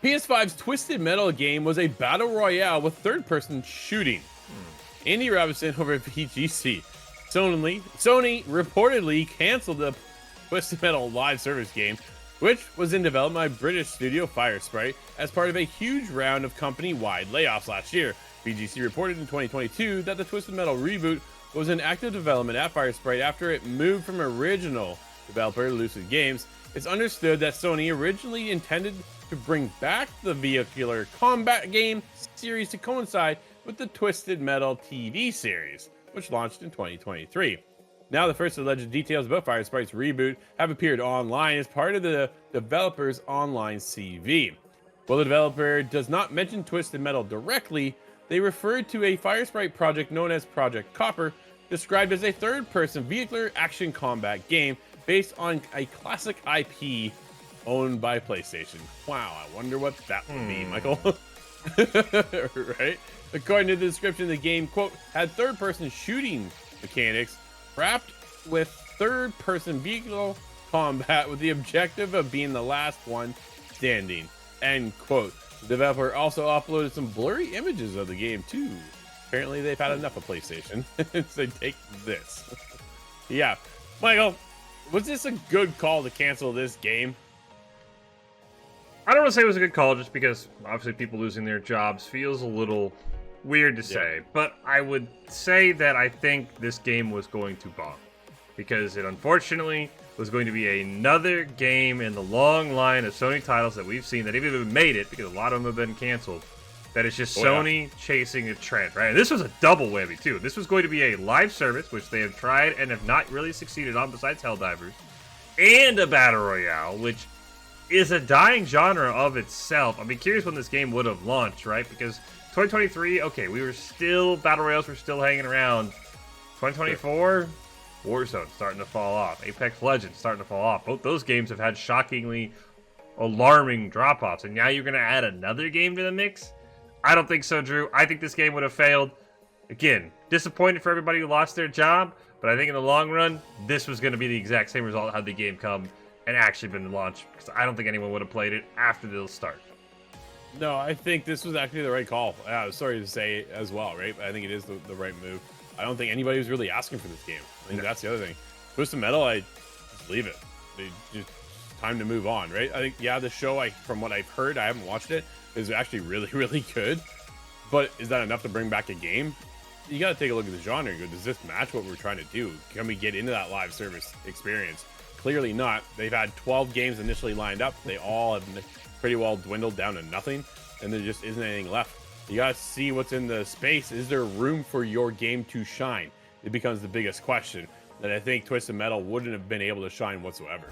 PS5's Twisted Metal game was a battle royale with third-person shooting. Andy Robinson over at VGC. Sony reportedly canceled the Twisted Metal Live Service game, which was in development by British studio Firesprite as part of a huge round of company-wide layoffs last year. VGC reported in 2022 that the Twisted Metal reboot was in active development at Firesprite after it moved from original developer Lucid Games. It's understood that Sony originally intended to bring back the vehicular combat game series to coincide with the Twisted Metal TV series, which launched in 2023. Now, the first alleged details about Firesprite's reboot have appeared online as part of the developer's online CV. While the developer does not mention Twisted Metal directly, they refer to a Firesprite project known as Project Copper, described as a third-person vehicular action combat game based on a classic IP owned by PlayStation. Wow, I wonder what that would be, Michael. Right? According to the description, the game, quote, had third-person shooting mechanics wrapped with third-person vehicle combat with the objective of being the last one standing, end quote. The developer also uploaded some blurry images of the game, too. Apparently, they've had enough of PlayStation. So take this. Yeah. Michael, was this a good call to cancel this game? I don't want to say it was a good call just because obviously people losing their jobs feels a little weird to say, but I would say that I think this game was going to bomb because it unfortunately was going to be another game in the long line of Sony titles that we've seen that have even made it, because a lot of them have been canceled, that it's just Sony chasing a trend, right? And this was a double whammy too. This was going to be a live service, which they have tried and have not really succeeded on besides Helldivers, and a battle royale, which is a dying genre of itself. I'd be curious when this game would have launched, right? Because 2023, okay, we were still, battle royales were still hanging around. 2024, Warzone starting to fall off. Apex Legends starting to fall off. Both those games have had shockingly alarming drop-offs. And now you're going to add another game to the mix? I don't think so, Drew. I think this game would have failed. Again, disappointed for everybody who lost their job, but I think in the long run, this was going to be the exact same result had the game come and actually been launched, because I don't think anyone would have played it after the start. No, I think this was actually the right call. Sorry to say as well, right? But I think it is the right move. I don't think anybody was really asking for this game. I think that's the other thing. Twisted Metal, I just leave it. They just time to move on, right? I think, yeah, the show, from what I've heard, I haven't watched it, is actually really, really good. But is that enough to bring back a game? You got to take a look at the genre and go, does this match what we're trying to do? Can we get into that live service experience? Clearly not. They've had 12 games initially lined up. They all have pretty well dwindled down to nothing, and there just isn't anything left. You got to see what's in the space. Is there room for your game to shine? It becomes the biggest question that I think Twisted Metal wouldn't have been able to shine whatsoever.